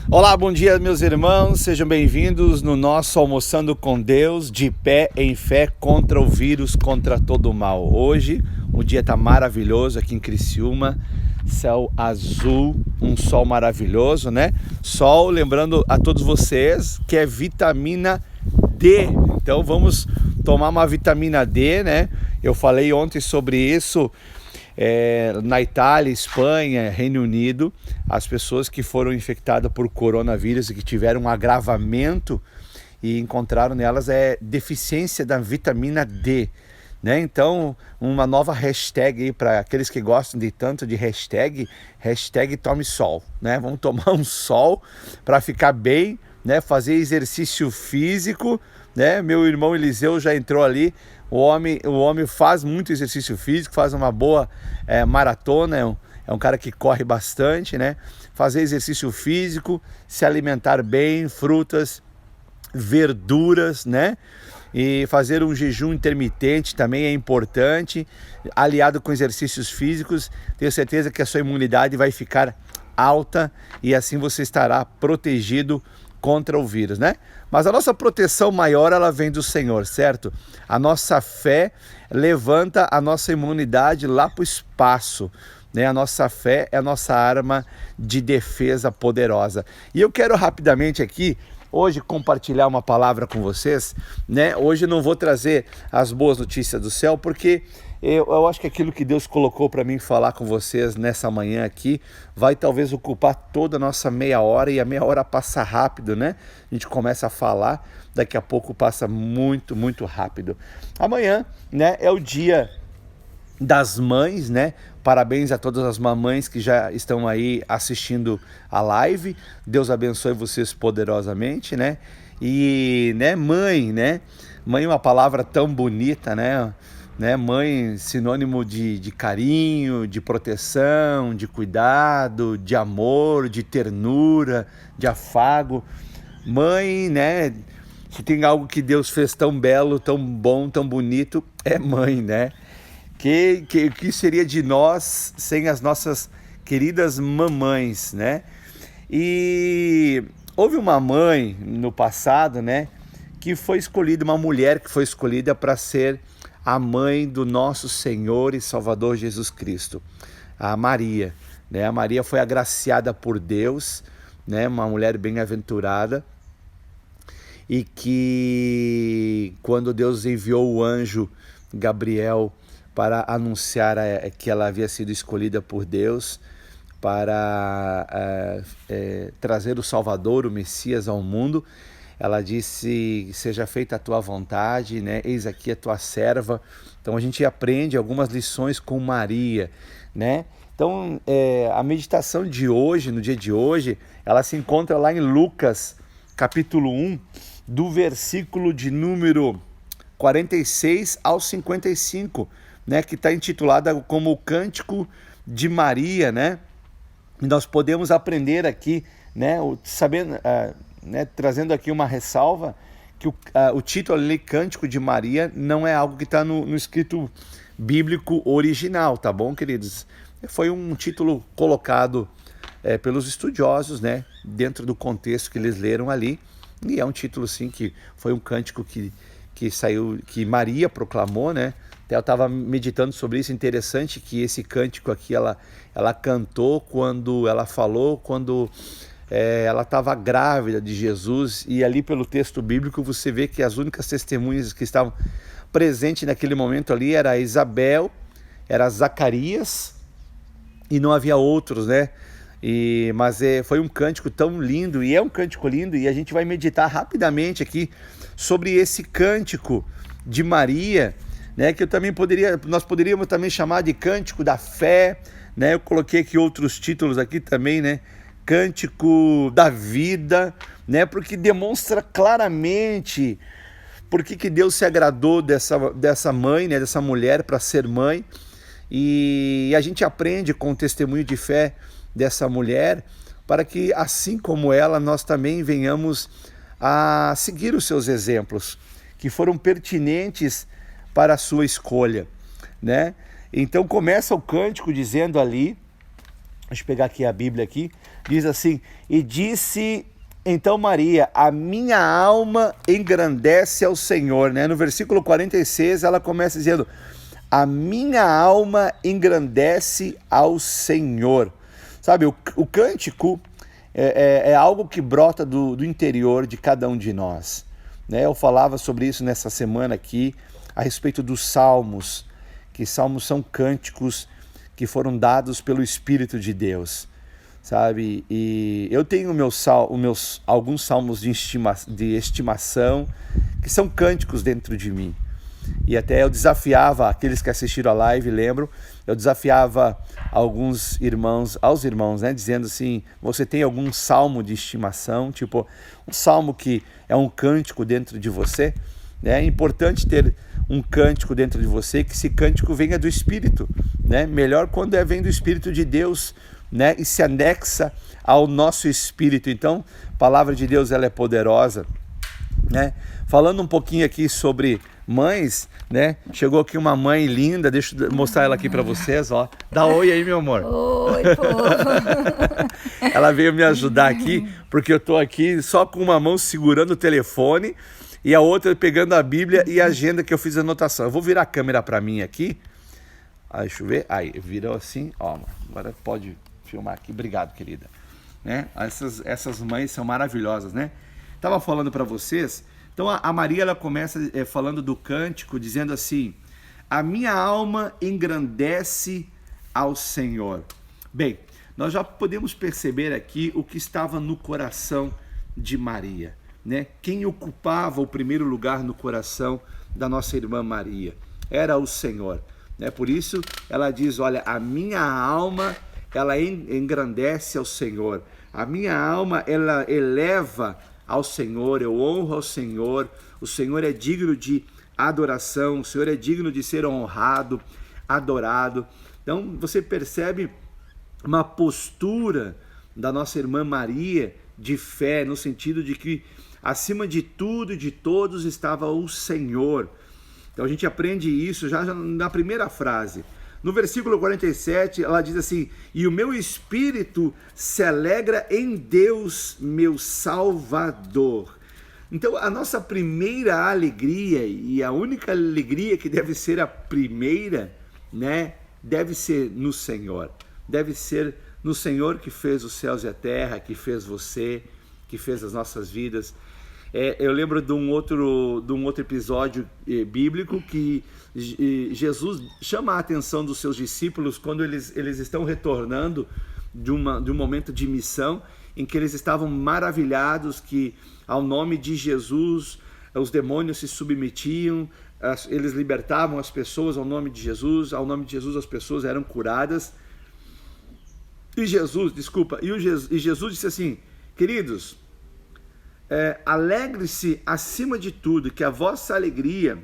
Olá, bom dia, meus irmãos, sejam bem-vindos no nosso Almoçando com Deus, de pé em fé contra o vírus, contra todo o mal. Hoje o dia está maravilhoso aqui em Criciúma, céu azul, um sol maravilhoso, né? Sol, lembrando a todos vocês que é vitamina D, então vamos tomar uma vitamina D, né? Eu falei ontem sobre isso. Na Itália, Espanha, Reino Unido, as pessoas que foram infectadas por coronavírus e que tiveram um agravamento e encontraram nelas deficiência da vitamina D, né? Então, uma nova hashtag aí para aqueles que gostam de tanto de hashtag tome sol, né? Vamos tomar um sol para ficar bem, né? Fazer exercício físico, né? Meu irmão Eliseu já entrou ali. O homem faz muito exercício físico, faz uma boa maratona, é um cara que corre bastante, né? Fazer exercício físico, se alimentar bem, frutas, verduras, né? E fazer um jejum intermitente também é importante, aliado com exercícios físicos. Tenho certeza que a sua imunidade vai ficar alta e assim você estará protegido contra o vírus, né? Mas a nossa proteção maior, ela vem do Senhor, certo? A nossa fé levanta a nossa imunidade lá para o espaço, né? A nossa fé é a nossa arma de defesa poderosa. E eu quero rapidamente aqui, hoje, compartilhar uma palavra com vocês, né? Hoje eu não vou trazer as boas notícias do céu, porque eu acho que aquilo que Deus colocou para mim falar com vocês nessa manhã aqui vai talvez ocupar toda a nossa meia hora, e a meia hora passa rápido, né? A gente começa a falar, daqui a pouco passa muito, muito rápido. Amanhã, né, é o dia das mães, né? Parabéns a todas as mamães que já estão aí assistindo a live. Deus abençoe vocês poderosamente, né? E, né, mãe, né? Mãe é uma palavra tão bonita, né? Mãe, sinônimo de carinho, de proteção, de cuidado, de amor, de ternura, de afago. Mãe, né? Se tem algo que Deus fez tão belo, tão bom, tão bonito, é mãe, né? Que seria de nós sem as nossas queridas mamães, né? E houve uma mãe no passado, né? Que foi escolhida, uma mulher que foi escolhida para ser a mãe do nosso Senhor e Salvador Jesus Cristo, a Maria, né? A Maria foi agraciada por Deus, né? Uma mulher bem-aventurada, e que quando Deus enviou o anjo Gabriel para anunciar que ela havia sido escolhida por Deus para trazer o Salvador, o Messias ao mundo, ela disse: seja feita a tua vontade, né? Eis aqui a tua serva. Então a gente aprende algumas lições com Maria, né? Então a meditação de hoje, no dia de hoje, ela se encontra lá em Lucas, capítulo 1, do versículo de número 46 ao 55, né? Que está intitulada como o Cântico de Maria, né? E nós podemos aprender aqui, né? Sabendo... né, trazendo aqui uma ressalva, que o título ali, Cântico de Maria, não é algo que está no escrito bíblico original, tá bom, queridos? Foi um título colocado pelos estudiosos, né, dentro do contexto que eles leram ali, e é um título, sim, que foi um cântico que saiu, que Maria proclamou, né? Até eu estava meditando sobre isso. Interessante que esse cântico aqui, ela cantou quando ela falou, quando ela estava grávida de Jesus, e ali pelo texto bíblico você vê que as únicas testemunhas que estavam presentes naquele momento ali era Isabel, era Zacarias, e não havia outros, né? Mas foi um cântico tão lindo, e é um cântico lindo, e a gente vai meditar rapidamente aqui sobre esse cântico de Maria, né? Que nós poderíamos também chamar de cântico da fé, né? Eu coloquei aqui outros títulos aqui também, né? Cântico da vida, né? Porque demonstra claramente por que Deus se agradou dessa mãe, né? Dessa mulher para ser mãe. E a gente aprende com o testemunho de fé dessa mulher, para que, assim como ela, nós também venhamos a seguir os seus exemplos, que foram pertinentes para a sua escolha, né? Então começa o cântico dizendo ali deixa eu pegar aqui a Bíblia aqui, diz assim: e disse então Maria, a minha alma engrandece ao Senhor, né? No versículo 46 ela começa dizendo, a minha alma engrandece ao Senhor. Sabe, o cântico é algo que brota do interior de cada um de nós, né? Eu falava sobre isso nessa semana aqui, a respeito dos salmos, que salmos são cânticos que foram dados pelo Espírito de Deus, sabe? E eu tenho alguns salmos de estimação, que são cânticos dentro de mim. E até eu desafiava, aqueles que assistiram a live, lembram, eu desafiava aos irmãos, né, dizendo assim, você tem algum salmo de estimação, tipo um salmo que é um cântico dentro de você, né? É importante ter um cântico dentro de você, que esse cântico venha do Espírito, né? Melhor quando vem do Espírito de Deus, né? E se anexa ao nosso espírito. Então, a palavra de Deus, ela é poderosa, né? Falando um pouquinho aqui sobre mães, né? Chegou aqui uma mãe linda, deixa eu mostrar ela aqui para vocês, ó. Dá oi aí, meu amor. Oi, pô. Ela veio me ajudar aqui, porque eu tô aqui só com uma mão segurando o telefone e a outra pegando a Bíblia e a agenda que eu fiz a anotação. Eu vou virar a câmera para mim aqui. Deixa eu ver. Aí, virou assim, ó. Agora pode filmar aqui. Obrigado, querida. Né? Essas mães são maravilhosas, né? Tava falando para vocês. Então a Maria, ela começa falando do cântico, dizendo assim, a minha alma engrandece ao Senhor. Bem, nós já podemos perceber aqui o que estava no coração de Maria, né? Quem ocupava o primeiro lugar no coração da nossa irmã Maria era o Senhor, né? Por isso ela diz, olha, a minha alma, ela engrandece ao Senhor, a minha alma, ela eleva ao Senhor, eu honro ao Senhor, o Senhor é digno de adoração, o Senhor é digno de ser honrado, adorado. Então você percebe uma postura da nossa irmã Maria de fé, no sentido de que acima de tudo e de todos estava o Senhor. Então a gente aprende isso já na primeira frase. No versículo 47, ela diz assim, e o meu espírito se alegra em Deus, meu Salvador. Então, a nossa primeira alegria, e a única alegria que deve ser a primeira, né, deve ser no Senhor. Deve ser no Senhor que fez os céus e a terra, que fez você, que fez as nossas vidas. Eu lembro de um outro episódio bíblico que Jesus chama a atenção dos seus discípulos quando eles estão retornando de um momento de missão, em que eles estavam maravilhados que ao nome de Jesus os demônios se submetiam, eles libertavam as pessoas ao nome de Jesus as pessoas eram curadas. E Jesus disse assim, queridos, alegre-se acima de tudo, que a vossa alegria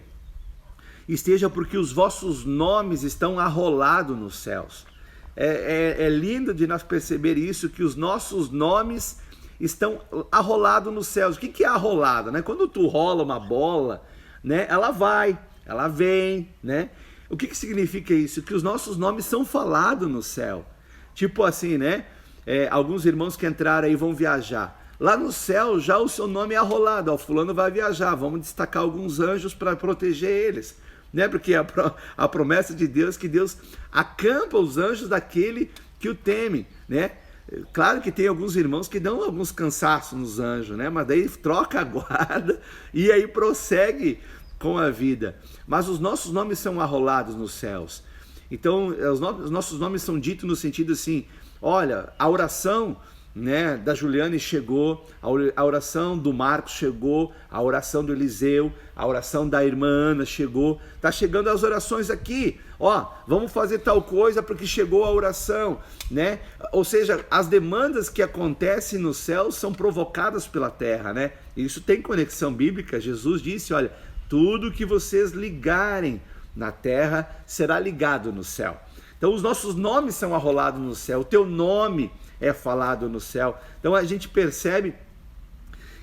esteja porque os vossos nomes estão arrolados nos céus. É lindo de nós perceber isso, que os nossos nomes estão arrolados nos céus. O que é arrolado, né? Quando tu rola uma bola, né, ela vai, ela vem, né? O que significa isso? Que os nossos nomes são falados no céu. Tipo assim, né? Alguns irmãos que entraram aí vão viajar. Lá no céu já o seu nome é arrolado, ó, fulano vai viajar, vamos destacar alguns anjos para proteger eles, né? Porque a promessa de Deus é que Deus acampa os anjos daquele que o teme, né? Claro que tem alguns irmãos que dão alguns cansaços nos anjos, né? Mas daí troca a guarda e aí prossegue com a vida. Mas os nossos nomes são arrolados nos céus. Então os nossos nomes são ditos no sentido assim, olha, a oração, né, da Juliane chegou, a oração do Marcos chegou, a oração do Eliseu, a oração da irmã Ana chegou, tá chegando as orações aqui, ó, vamos fazer tal coisa porque chegou a oração, né? Ou seja, as demandas que acontecem no céu são provocadas pela terra, né? Isso tem conexão bíblica. Jesus disse, olha, tudo que vocês ligarem na terra será ligado no céu. Então os nossos nomes são arrolados no céu, o teu nome é falado no céu. Então a gente percebe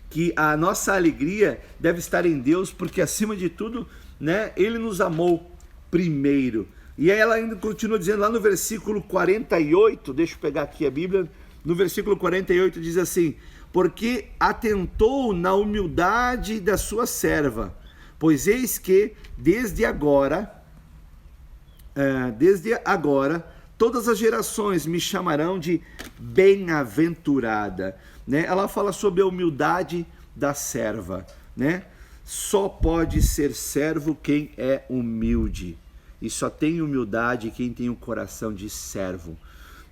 que a nossa alegria deve estar em Deus, porque acima de tudo, né, Ele nos amou primeiro, E aí ela ainda continua dizendo lá no versículo 48, deixa eu pegar aqui a Bíblia, no versículo 48 diz assim: porque atentou na humildade da sua serva, pois eis que desde agora, todas as gerações me chamarão de bem-aventurada, né? Ela fala sobre a humildade da serva, né? Só pode ser servo quem é humilde, e só tem humildade quem tem um coração de servo.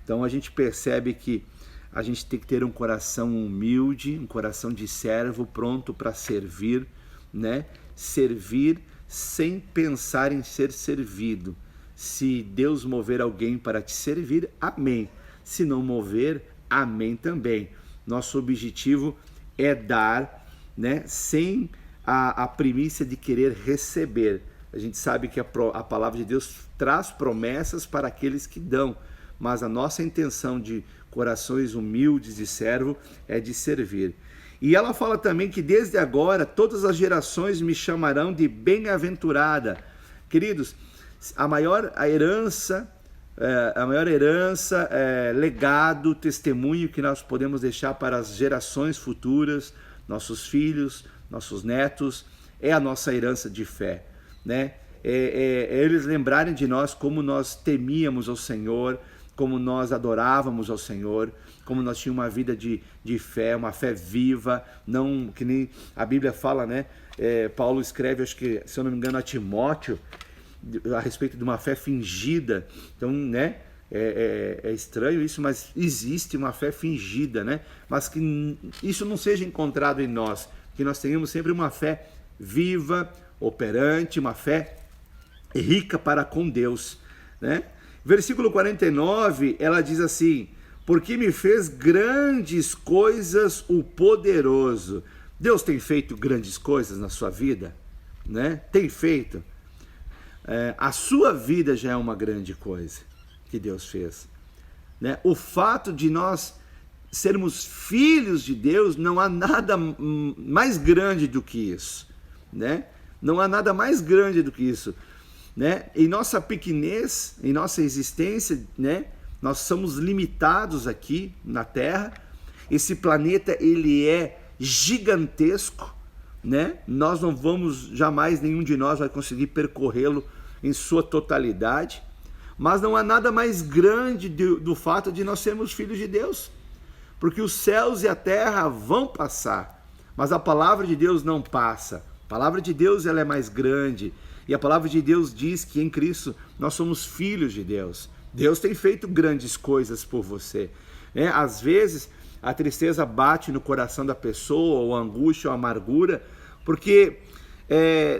Então a gente percebe que a gente tem que ter um coração humilde, um coração de servo, pronto para servir, né? Servir sem pensar em ser servido. Se Deus mover alguém para te servir, amém. Se não mover, amém também. Nosso objetivo é dar, né? Sem a primícia de querer receber. A gente sabe que a palavra de Deus traz promessas para aqueles que dão, mas a nossa intenção de corações humildes de servo é de servir. E ela fala também que desde agora todas as gerações me chamarão de bem-aventurada. Queridos, a maior herança, legado, testemunho que nós podemos deixar para as gerações futuras, nossos filhos, nossos netos, é a nossa herança de fé, né? Eles lembrarem de nós como nós temíamos ao Senhor, como nós adorávamos ao Senhor, como nós tínhamos uma vida de fé, uma fé viva, não que nem a Bíblia fala, né? Paulo escreve, acho que, se eu não me engano, a Timóteo, a respeito de uma fé fingida. Então, né? É estranho isso, mas existe uma fé fingida, né? Mas que isso não seja encontrado em nós, que nós tenhamos sempre uma fé viva, operante, uma fé rica para com Deus, né? Versículo 49, ela diz assim: porque me fez grandes coisas o poderoso. Deus tem feito grandes coisas na sua vida, né? Tem feito. A sua vida já é uma grande coisa que Deus fez, né? O fato de nós sermos filhos de Deus, não há nada mais grande do que isso, né? Não há nada mais grande do que isso, né? Em nossa pequenez, em nossa existência, né? Nós somos limitados aqui na Terra. Esse planeta, ele é gigantesco, né? Nós não vamos, jamais nenhum de nós vai conseguir percorrê-lo em sua totalidade, mas não há nada mais grande do fato de nós sermos filhos de Deus, porque os céus e a terra vão passar, mas a palavra de Deus não passa. A palavra de Deus, ela é mais grande, e a palavra de Deus diz que em Cristo nós somos filhos de Deus. Deus tem feito grandes coisas por você, né? Às vezes a tristeza bate no coração da pessoa, ou a angústia, ou a amargura, porque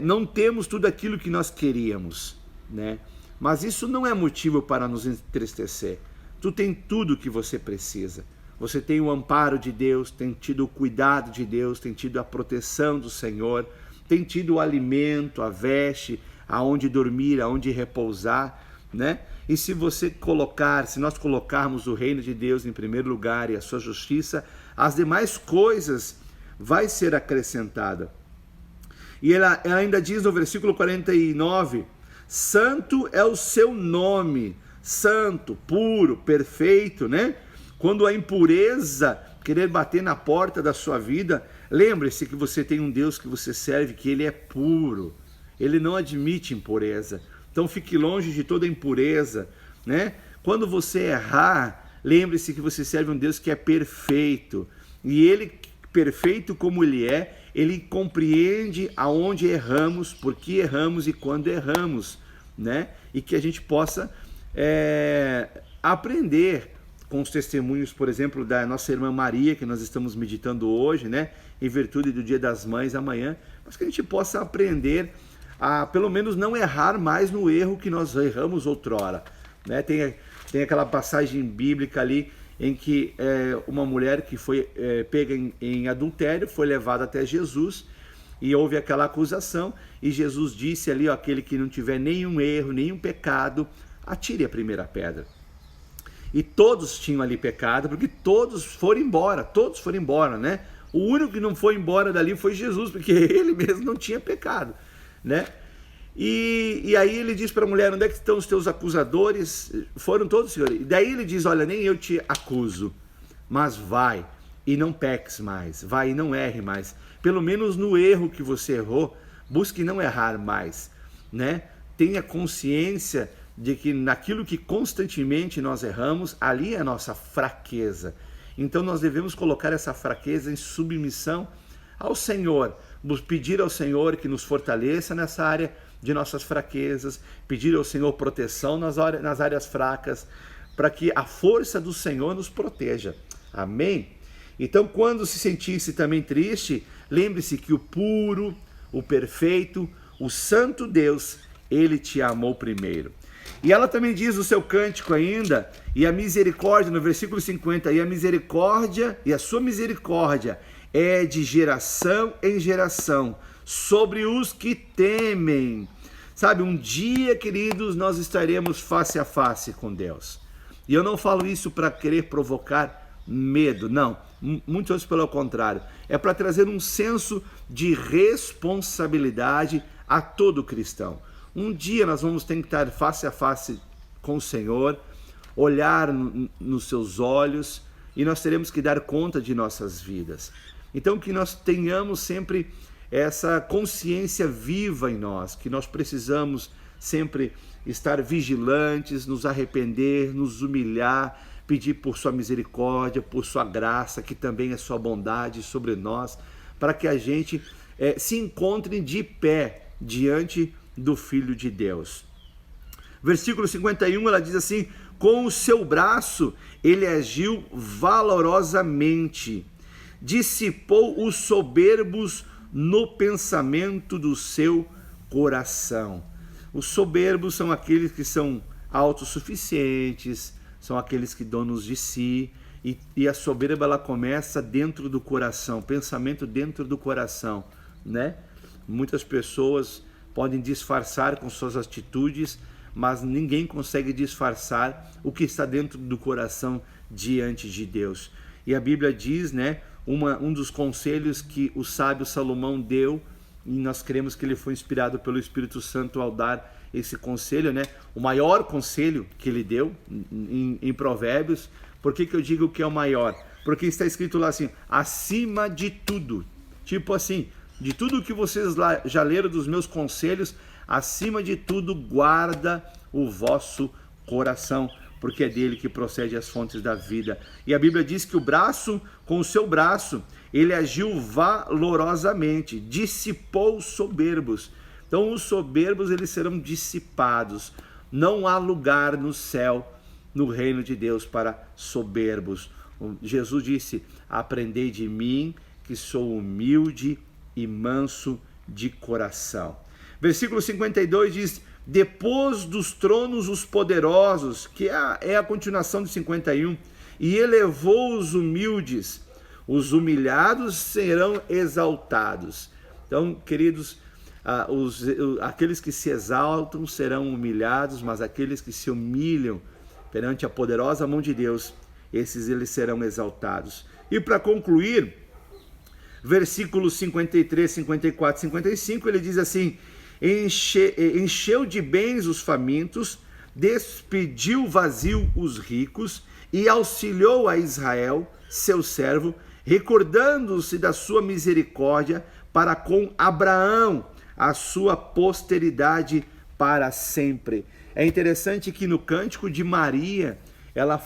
não temos tudo aquilo que nós queríamos, né? Mas isso não é motivo para nos entristecer. Tu tem tudo o que você precisa. Você tem o amparo de Deus, tem tido o cuidado de Deus, tem tido a proteção do Senhor, tem tido o alimento, a veste, aonde dormir, aonde repousar, né? E se nós colocarmos o reino de Deus em primeiro lugar e a sua justiça, as demais coisas vai ser acrescentada. E ela ainda diz no versículo 49, santo é o seu nome, santo, puro, perfeito, né? Quando a impureza querer bater na porta da sua vida, lembre-se que você tem um Deus que você serve, que ele é puro, ele não admite impureza. Então fique longe de toda impureza, né? Quando você errar, lembre-se que você serve um Deus que é perfeito, e ele, perfeito como ele é, ele compreende aonde erramos, por que erramos e quando erramos, né? E que a gente possa aprender com os testemunhos, por exemplo, da nossa irmã Maria, que nós estamos meditando hoje, né? Em virtude do Dia das Mães amanhã, mas que a gente possa aprender a, pelo menos, não errar mais no erro que nós erramos outrora, né? Tem aquela passagem bíblica ali em que uma mulher que foi pega em adultério foi levada até Jesus e houve aquela acusação, e Jesus disse ali, ó, aquele que não tiver nenhum erro, nenhum pecado, atire a primeira pedra. E todos tinham ali pecado, porque todos foram embora, né? O único que não foi embora dali foi Jesus, porque ele mesmo não tinha pecado, né? E aí ele diz para a mulher, onde é que estão os teus acusadores? Foram todos, Senhor. E daí ele diz, olha, nem eu te acuso, mas vai e não peques mais, vai e não erre mais. Pelo menos no erro que você errou, busque não errar mais, né? Tenha consciência de que naquilo que constantemente nós erramos, ali é a nossa fraqueza. Então nós devemos colocar essa fraqueza em submissão ao Senhor, pedir ao Senhor que nos fortaleça nessa área de nossas fraquezas, pedir ao Senhor proteção nas áreas fracas, para que a força do Senhor nos proteja. Amém? Então, quando se sentisse também triste, lembre-se que o puro, o perfeito, o santo Deus, ele te amou primeiro. E ela também diz no seu cântico ainda, e a misericórdia, no versículo 50, e a misericórdia, e a sua misericórdia é de geração em geração, sobre os que temem. Sabe, um dia, queridos, nós estaremos face a face com Deus. E eu não falo isso para querer provocar medo, não. Muito antes pelo contrário. É para trazer um senso de responsabilidade a todo cristão. Um dia nós vamos ter que estar face a face com o Senhor, olhar nos seus olhos, e nós teremos que dar conta de nossas vidas. Então que nós tenhamos sempre essa consciência viva em nós, que nós precisamos sempre estar vigilantes, nos arrepender, nos humilhar, pedir por sua misericórdia, por sua graça, que também é sua bondade sobre nós, para que a gente se encontre de pé diante do Filho de Deus. Versículo 51, ela diz assim, com o seu braço ele agiu valorosamente, dissipou os soberbos no pensamento do seu coração. Os soberbos são aqueles que são autossuficientes, são aqueles que donos de si, e a soberba ela começa dentro do coração, pensamento dentro do coração, né? Muitas pessoas podem disfarçar com suas atitudes, mas ninguém consegue disfarçar o que está dentro do coração diante de Deus. E a Bíblia diz, né, um dos conselhos que o sábio Salomão deu, e nós cremos que ele foi inspirado pelo Espírito Santo ao dar esse conselho, né? O maior conselho que ele deu em Provérbios. Por que eu digo que é o maior? Porque está escrito lá assim, acima de tudo. Tipo assim, de tudo que vocês já leram dos meus conselhos, acima de tudo guarda o vosso coração, porque é dele que procede as fontes da vida. E a Bíblia diz que o braço, com o seu braço, ele agiu valorosamente, dissipou os soberbos. Então os soberbos eles serão dissipados. Não há lugar no céu, no reino de Deus, para soberbos. Jesus disse, aprendei de mim, que sou humilde e manso de coração. Versículo 52 diz, depois dos tronos os poderosos, que é a continuação de 51, e elevou os humildes, os humilhados serão exaltados. Então, queridos, aqueles que se exaltam serão humilhados, mas aqueles que se humilham perante a poderosa mão de Deus, eles serão exaltados. E para concluir, versículos 53, 54, 55, ele diz assim, encheu de bens os famintos, despediu vazio os ricos e auxiliou a Israel, seu servo, recordando-se da sua misericórdia para com Abraão, a sua posteridade para sempre. É interessante que no cântico de Maria, ela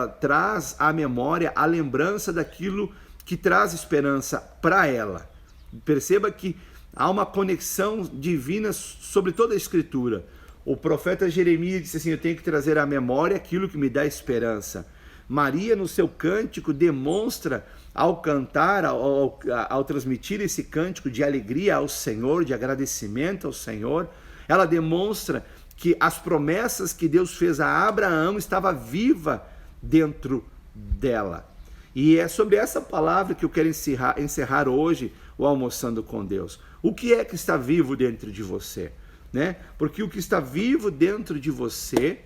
traz à memória a lembrança daquilo que traz esperança para ela. Perceba que há uma conexão divina sobre toda a Escritura. O profeta Jeremias disse assim, eu tenho que trazer à memória aquilo que me dá esperança. Maria, no seu cântico, demonstra, ao cantar, ao transmitir esse cântico de alegria ao Senhor, de agradecimento ao Senhor, ela demonstra que as promessas que Deus fez a Abraão estava viva dentro dela. E é sobre essa palavra que eu quero encerrar hoje o Almoçando com Deus. O que é que está vivo dentro de você? Né? Porque o que está vivo dentro de você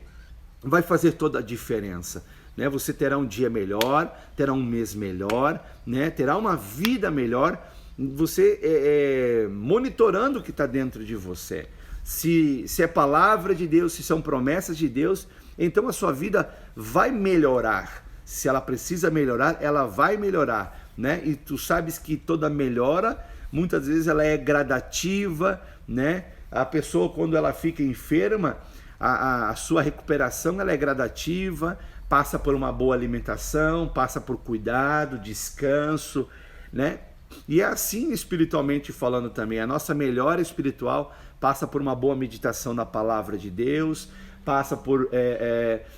vai fazer toda a diferença. Né? Você terá um dia melhor, terá um mês melhor, né? Terá uma vida melhor, você monitorando o que está dentro de você. Se é palavra de Deus, se são promessas de Deus, então a sua vida vai melhorar. Se ela precisa melhorar, ela vai melhorar, né? E tu sabes que toda melhora, muitas vezes ela é gradativa, né? A pessoa, quando ela fica enferma, a sua recuperação ela é gradativa, passa por uma boa alimentação, passa por cuidado, descanso, né? E é assim espiritualmente falando também. A nossa melhora espiritual passa por uma boa meditação na palavra de Deus, passa por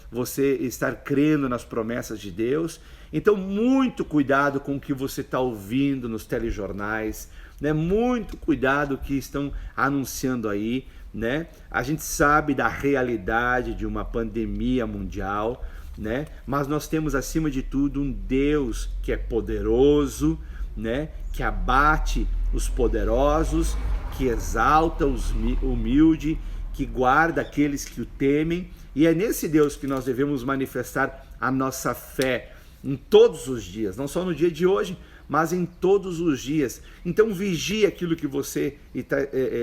você estar crendo nas promessas de Deus. Então, muito cuidado com o que você está ouvindo nos telejornais, né? Muito cuidado com o que estão anunciando aí, né? A gente sabe da realidade de uma pandemia mundial, né? Mas nós temos, acima de tudo, um Deus que é poderoso, né? Que abate os poderosos, que exalta os humildes, que guarda aqueles que o temem, e é nesse Deus que nós devemos manifestar a nossa fé em todos os dias, não só no dia de hoje, mas em todos os dias. Então vigie aquilo que você está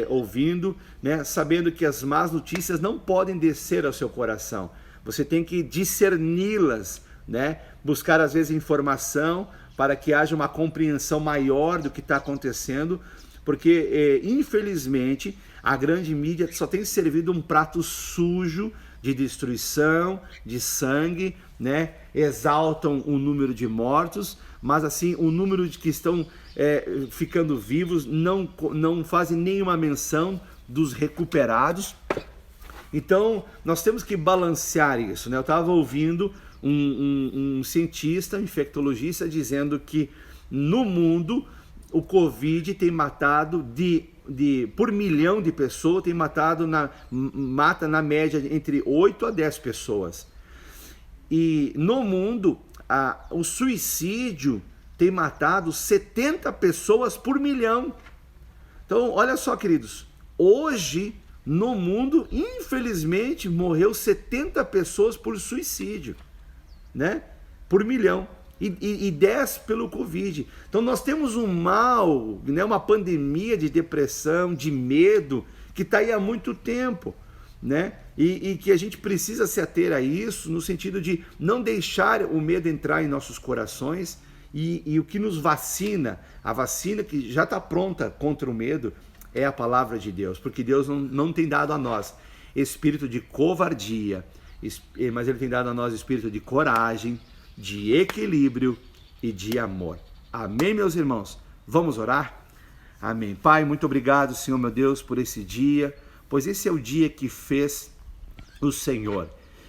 ouvindo, né? Sabendo que as más notícias não podem descer ao seu coração. Você tem que discerni-las, né? Buscar às vezes informação para que haja uma compreensão maior do que está acontecendo, porque infelizmente a grande mídia só tem servido um prato sujo de destruição, de sangue, né? Exaltam o número de mortos, mas assim o número de que estão ficando vivos não fazem nenhuma menção dos recuperados. Então nós temos que balancear isso, né? Eu estava ouvindo um cientista, um infectologista, dizendo que no mundo o Covid tem matado por milhão de pessoas, tem mata na média entre 8 a 10 pessoas. E no mundo, o suicídio tem matado 70 pessoas por milhão. Então, olha só, queridos, hoje no mundo, infelizmente, morreu 70 pessoas por suicídio, né? Por milhão. E 10 pelo Covid. Então nós temos um mal, né, uma pandemia de depressão, de medo, que está aí há muito tempo, né? E que a gente precisa se ater a isso, no sentido de não deixar o medo entrar em nossos corações. E o que nos vacina, a vacina que já está pronta contra o medo, é a palavra de Deus, porque Deus não tem dado a nós espírito de covardia, mas Ele tem dado a nós espírito de coragem, de equilíbrio e de amor. Amém, meus irmãos? Vamos orar? Amém. Pai, muito obrigado, Senhor meu Deus, por esse dia, pois esse é o dia que fez o Senhor.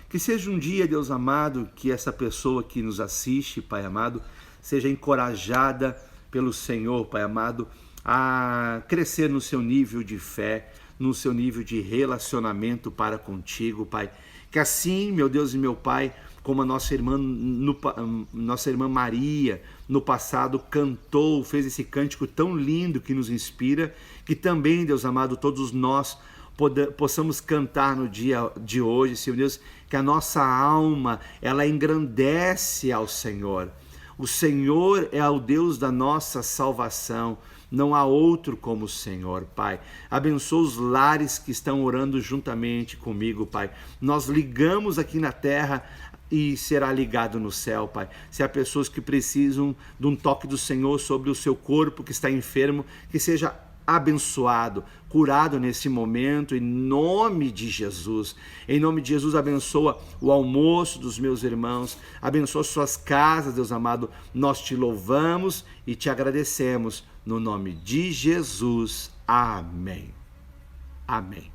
Que seja um dia, Deus amado, que essa pessoa que nos assiste, Pai amado, seja encorajada pelo Senhor, Pai amado, a crescer no seu nível de fé, no seu nível de relacionamento para contigo, Pai. Que assim, meu Deus e meu Pai, como a nossa irmã Maria, no passado, cantou, fez esse cântico tão lindo que nos inspira, que também, Deus amado, todos nós possamos cantar no dia de hoje, Senhor Deus, que a nossa alma, ela engrandece ao Senhor. O Senhor é o Deus da nossa salvação. Não há outro como o Senhor, Pai. Abençoa os lares que estão orando juntamente comigo, Pai. Nós ligamos aqui na terra e será ligado no céu, Pai. Se há pessoas que precisam de um toque do Senhor sobre o seu corpo que está enfermo, que seja abençoado, curado nesse momento, em nome de Jesus. Em nome de Jesus, abençoa o almoço dos meus irmãos, abençoa suas casas, Deus amado. Nós te louvamos e te agradecemos no nome de Jesus. Amém. Amém.